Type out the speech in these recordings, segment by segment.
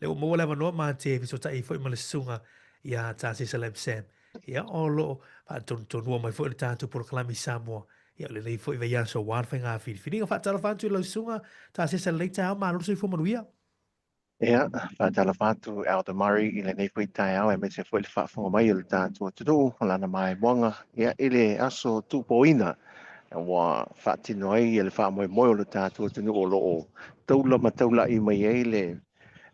le o mo le no ma te fi so tai fo ma le sunga ia ta se Salem Sam ia o lo pa ton no mai fo le tanto por klami Samoa ia le nei fo i veia so wan fa nga fi fi nga fa tala fa tu le sunga ta se le ta ma lo se fo ma ruia Ia, whaatala whātu ao te mari i le nei pui tai au e me se fwoi le whaafonga mai i le tātua tudu, lana mai mwanga, ia i le aso tūpoina, e wā whaatino ai i le wha moe moe o le tātua tunu o lo o taula ma taula i mai ei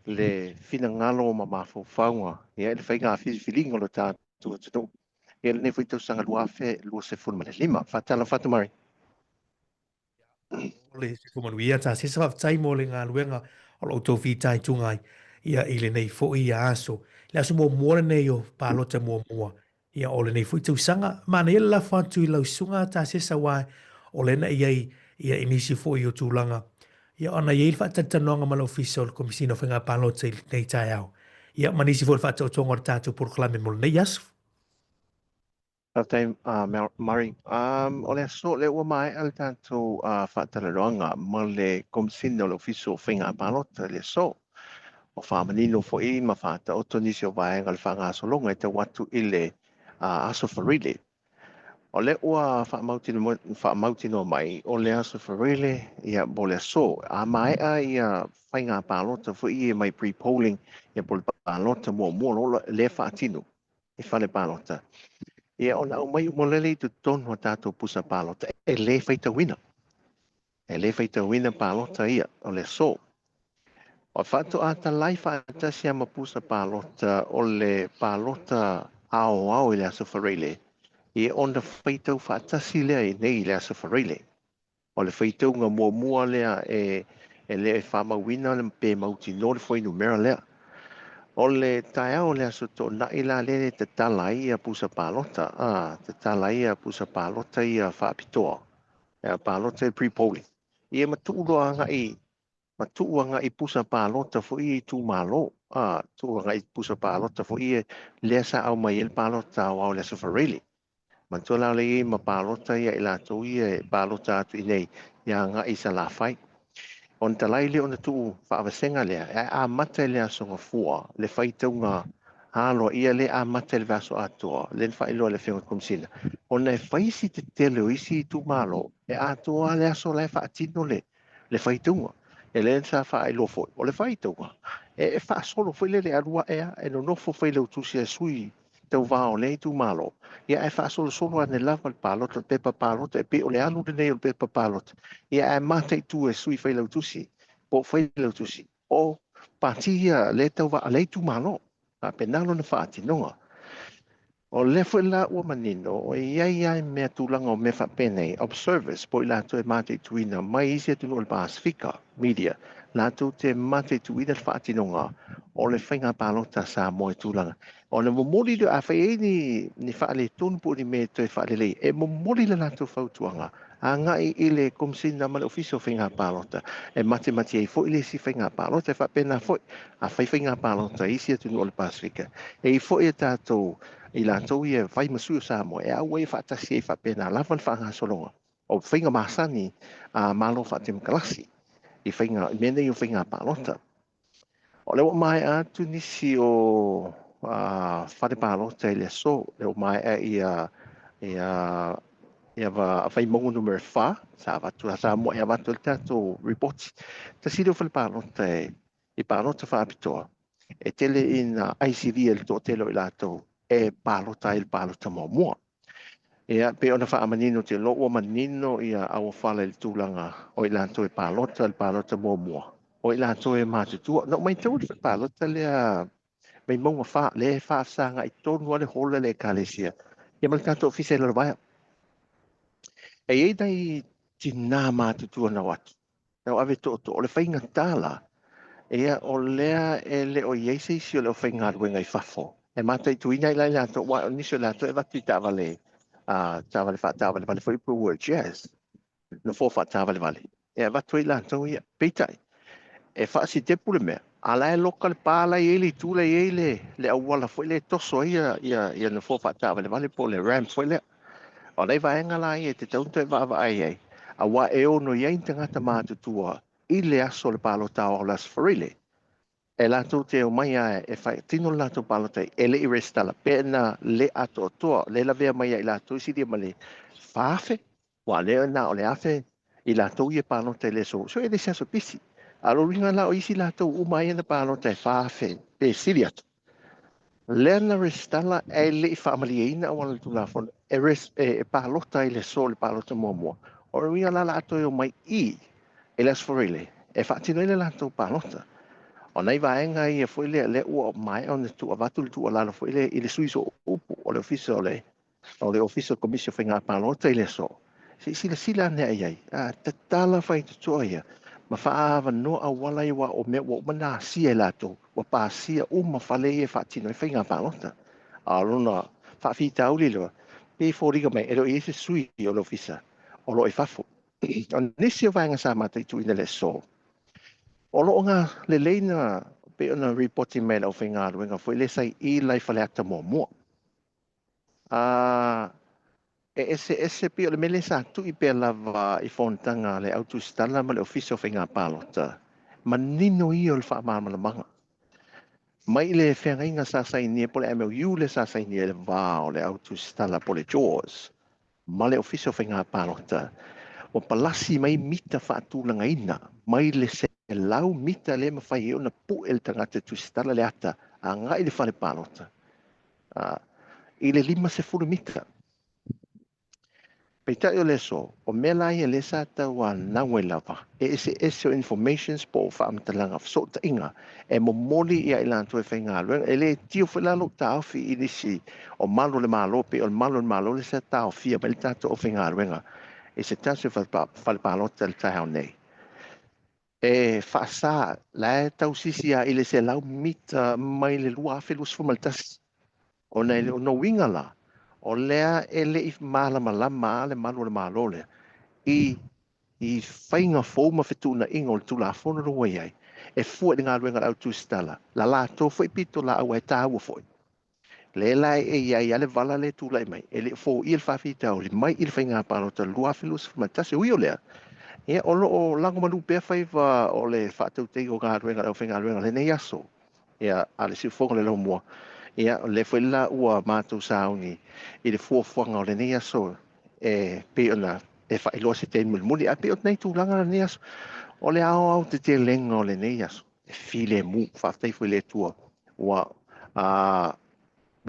le fina ngalo ma mafo whaunga, ia i le whainga whifilinga o le tātua tunu, ia le nei pui tau sanga luafe, lua se funu ma le lima, whaatala whātu mari. le se fo ma ruia ta se sa tai mo le nga luenga o lo to fi tai tungai ia i le nei fo ia aso le aso mo mo nei o pa lo te mo mo ia o le nei fo tu sanga ma nei la fa tu i lo sunga ta se sa wa o le na ia inisi fo i o tūlanga. Ia ona ia il whata tanonga ma le official komisino whenga palo te nei tai au. Ia manisi fo le whata o tonga o tātou porklame mo le nei asu. After Murray, o le so le ua mai al tanto whaatararonga ma le komsino le ofiso whinga palota le so. O whamanino fo i ma whaata o tonisi o vaenga le whanga asolonga e te watu i le aso wharile. O le ua whaamautino mai o le aso wharile ia bo le so. A mai a ia whinga palota fo i e mai pre-polling ia bo le palota mua mua le whaatino i whale palota. Ia ona o mai umolele i tu tonu o tātou pusa palota e le whaita wina. E le whaita wina palota ia o le so. O whatu a ta lai whaata si ama pusa palota o le palota ao ao i le aso whareile. I onda whaitau whaata si lea i nei i le aso whareile. O le whaitau ngā mua mua lea e le whamawina le pe mauti no le whainu mera lea. O le tae au le aso to na ila le te tala ia pusa palota. Te tala ia pusa palota ia whaapitoa. Palota pre-polling. Ia matuuloa nga i matuanga i pusa palota fo i tu malo. Tuanga i pusa palota fo i lesa au mai el palota au le sofareli. Matola le i ma palota ia ila tu i palota atu i nei. Ia nga i sa la fai. On talai le ona tu whaawasenga lea, a mate lea songa fua, le whaitaunga halo ia le a mate le vaso atua, le whailoa le whenga kumsina. Ona e whaisi te tele o isi tu malo, e atua le aso le whaatino le whaitaunga. E le nsa whailo foi, o le whaitaunga. E whaasolo foi le arua ea, e no nofo whaile utusi e sui tau vao le tu malo. Ia e whaasolo solo ane lava le palota, le pepa palota, e pe o le anu le nei o le pepa palota. Ia e mate tu e sui whailau tusi, po whailau tusi, o patia le tau wa alei tu malo, a penalo na whaati noa. O le fwe la ua manino, o iai mea tūlanga o mefa penei, observers, po i lato e mate tuina, mai isi atu no le Pasifika, media, lato te mate tuina le whaati noa, o le whainga palota sa moe tūlanga. O le momoli le a whai ni whaale tonu po ni me toi whaale lei, e momoli le lato whautuanga, a ngai i le komsina ma le ofiso whainga palota, e mate e fo i le si whainga palota, e whapena fo, a whainga palota isi atu no le Pasifika, e i fo i tātou, i la tau ia vai masu sa mo e au e fatasi e fapena lavan fa solonga o finga masani a malo fatim klasi i finga mene i finga palota o le mai a tunisi o fate palota ile so le mai a ia va fai mo numero fa sa va tu sa mo ia va tu tato reports ta si do fa palota i palota fa apitoa e tele in ICV el to telo ilato e palota il palota mo mo e pe ona fa manino te lo o manino ia au fala il tulanga o ilato e palota mo mo o ilato e ma tu no mai tu palota le mai mo fa le fa sanga i tonu le hola le kalesia ia mal tanto official lo vai e dai tina ma tu na wat no ave to le fainga tala ia o lea e le o iese isi o le o whainga ruenga i whafo. E mata i tuina i lai lato, wa nisio lato e watu i tāwale, tāwale wha tāwale wale whai pua word jazz, no fo wha tāwale wale. E watu i lato ia, peitai, e wha si te pule mea, a lai loka le pāla i ele, tūla i ele, le awala fwai le toso ia no fo wha tāwale wale po le ram fwai lea. O nei vaenga lai e te taunta e wā ai ai, a wa e ono i ein tangata mātutua, i le aso le pālo tāo o las wharile. e latou te o mai a e fai tino latou palotai e le i restala pena le ato toa le la vea mai a i latou si dia male fafe wa le na o le afe i latou ia palotai le so so e le sa so pisi alo ringa la o isi latou u mai na palotai fafe pe siri atu le na restala e le i familieina o le tulafon e palotai le so le palotai mo o ringa la la ato o mai i e le asforele e fa tino le latou palota o nei vaenga ia foi le ua mai on tu avatu tu ala foi i le suiso upu o le officio le officio comissio fenga palota i le so si le sila ne ai a tatala fai tu ia ma fa ava no a wala i wa o me wa mana si e lato wa pa si o ma fale e fa tino fenga palota a luna fa fi tauli lo pe fori ga me ero i se sui o le officio o lo i fafo on nisi vaenga sa mata tu i le so o lo nga le leina pe ona reporting mail o whinga ruenga foi le sai i lai fale akta mo mo. Ese pe o le mele sa tu i pe lava i fontanga le autostala ma le officio whinga palota. Ma nino i o le wha maa manga. Mai le whenga inga sa sai nia po le MLU le sa sai nia le vā o le autostala po le Jaws. Ma le officio whinga palota. O palasi mai mita whaatūlanga ina, mai le se lau mita le mawhai e ona pu el tangata tu stala le ata, a ngai le whare pālota. I le 5 mita. Peita o le so, o mela ia le sa tau a nawe lava, e ese o information po whaamatalanga so ta inga, e mo moli ia ilanto e whainga aluenga, e le tio whalalo tau fi inisi, o malo le malo pe, o malo le malo le sa tau fia, ma le tato o whainga aluenga, e se taso whale pālota le tahau nei. E whaasa, la tau sisi a ile se lau mita mai le lua afe lus fumaltas. O nei o no winga la. O lea e le i malama la maa le malu le malo le. I whainga fōma whetuna inga o le tula a whono roa iai. E fua ngā ruenga au tu stala. La la tō whai pito la au e tāua fwoi. Le la e iai ale vala le tula i mai. E le fō i le whawhi tau le mai i le whainga pālota lua afe lus fumaltas. E ui o lea. Ia o lo lango malu pe fai va o le whaatau te o ngā ruenga au whenga ruenga le nei aso. Ia a le siufonga le lau mua. Ia le whaila ua mātou saungi i le fuafuanga o le nei aso pe ona e whai loa se te muli a pe o nei tūlanga le nei aso. O le ao au te lenga o le nei aso. E file mu whaatai fai le tua. Ua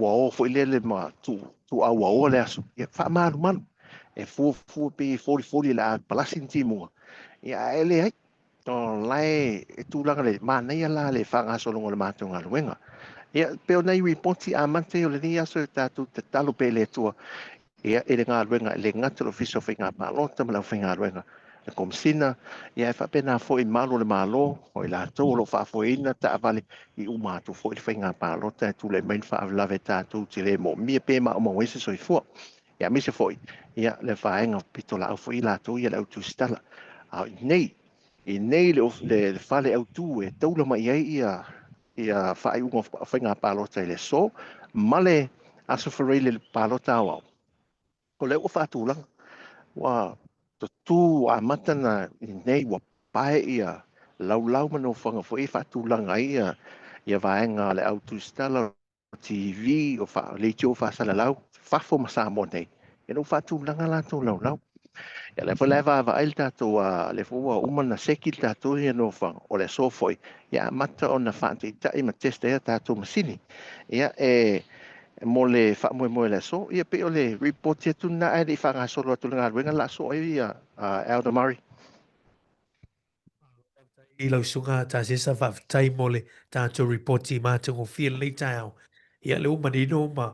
o fai le ma tu au au le aso. Ia wha maru manu. E fu pe fori la palasi timu ia ele ai to lai e tu langa le mana ia la le fanga so longo le matunga luenga ia pe nei reporti a mante o le dia so tatu te talo pe le tua ia e nga luenga le ngata lo fiso finga pa lota ma la finga luenga le komsina ia fa pena fo i malo le malo o i la to lo fa fo ina ta vale i uma tu fo i finga pa lota tu le main fa la veta tu ti le mo mi pe ma mo wese so i fo ia mi se foi ia le faenga pito la au i la tu ia le tu stala a nei le fale au tu e taula mai ai ia fai unga whainga pālota i le so male aso wharei le pālota au ko le ua whaatūlanga wa to tu a matana i nei wa pae ia lau mano whanga fo e whaatūlanga ia vaenga le au tu stala TV o le tio whaasala lau whafo masa mo nei e no whaatūlanga la tō lau ya le fa leva va il tato le fu uma na sekil tato ia no fa o le so foi ya mata ona fa ti ta i ma testa ia tato masini ia mo le fa mo le so ia pe o le report ia tu na ai fa nga so lo tu nga wenga la so ia Elder Murray I lau sunga ta se sa whawhtai mo le tātou reporti mātou o whia lei tāo. Ia le umanino ma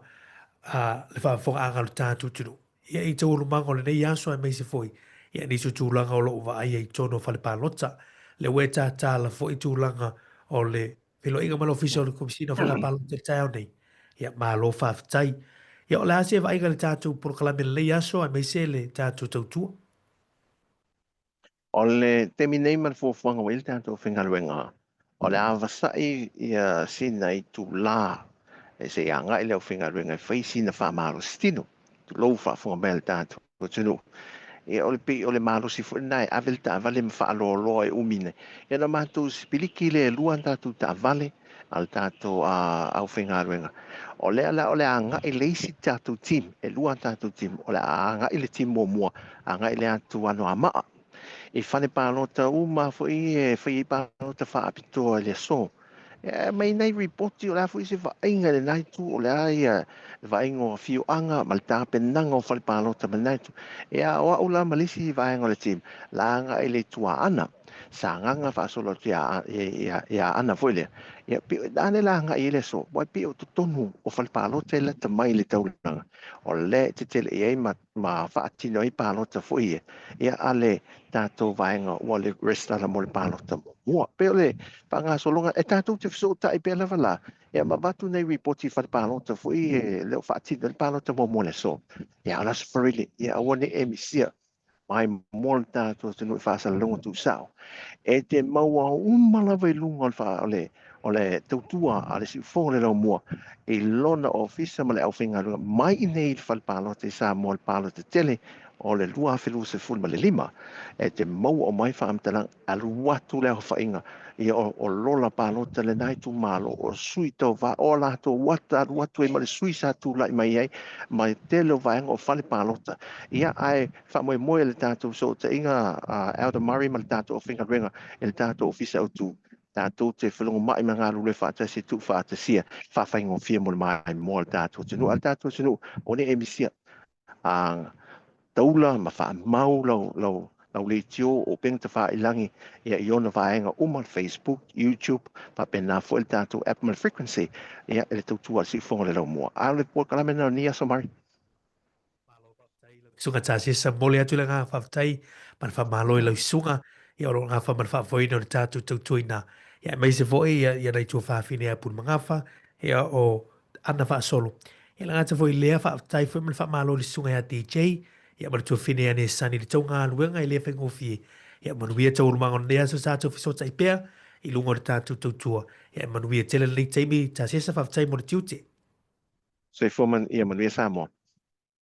le whawhonga anga lo tātou tunu. Ia i tau lumanga o le nei aso ai meise foi. Ia ni su tūlanga o lo uwa ai ai tono whale pālota. Le ue tā tāla fo i tūlanga o le whilo inga malo official le komisina whanga pālota tāo nei. Ia mā lo whawhtai. Ia o le ase wa inga le tātou proklame le nei aso ai meise le tātou tautua. o le temi nei man fo fanga wel tato finga wenga o le avasai ia sina i tu la e se anga ile o finga wenga faisi na fa maro stino tu lo fa fo mel tato tunu e o le malo si fu nai avel ta vale ma fa lo lo e umine e na matu spiliki le luan tatu ta vale al tatu a au whengaruenga o le ala o le anga e leisi tatu tim e luan tatu tim o le anga i le tim mua anga i le atu ano amaa e fane palota uma fo i e fai palota fa apitoa le so mai nei report o la fu se va inga le nai tu o le ai va ingo fiu anga mal ta penanga o fal palo ta nai tu e a o la malisi va ingo le tim la anga ele tua ana sa nga fa solo tia ya ana foi ya pi dane la anga ele so wa pi o tonu o fal palo te le ta mai le tau o le te tele e ma fa tino i palo ta foi ya ale tato va ingo o le resta la mo le palo ta mo pe le panga solonga e tātou te fiso ta i pēla wala. E ma watu nei reporti whare pālota fui e leo whaati del pālota mo mole so. E ala sparili, e awane e misia. Mai mol tātou te nui whaasa lunga tu sao. E te maua umalawa i lunga o le tautua a le si fōle lau mua. E lona o fisa ma le au whinga runga. Mai i nei whare pālota i sa mo le pālota tele o le lua whilu se fulu ma le lima. E te maua o mai whaamtalang alu watu leo whainga. Ia o lola palota le nai tu malo o sui tau va o la to wata watu e male sui sa tu lai mai ai mai telo va o fale palota ia ai fa mo mo le tato so te inga out of mari mal tato o finga ringa el tato ofisa o tu tato te fulungo mai manga lu le fa ta si tu fa ta sia fa fa ngo fia mo mai mo le tato te no al tato se no o ne emisia a taula ma fa mau lau le tio o peng te wha ilangi ia i ona vaenga umal Facebook, YouTube, pa pena fo el tātou app mal frequency ia ele tau tua si fonga le lau mua. A le po kalamena ni aso mari. Sunga tasi sa mole atu le ngā whawtai, man wha malo i lau sunga, ia oro ngā wha man wha whoina o le tātou tau tuina. Ia mai se foi ia nei tua whawhine a pun mangafa, ia o ana wha solo. Ia la ngāta foi lea whawtai foi man wha malo le sunga ia DJ, ia man tua whine ane sani le tau ngā luenga i lea whengofi. Ia manuia tau urumangon lea so tātou fisota i pēr, i lunga o le tātou tau tua. Ia manuia tele le teimi, tā sesa whawtai mo le tiute. So i foman ia manuia sa mo.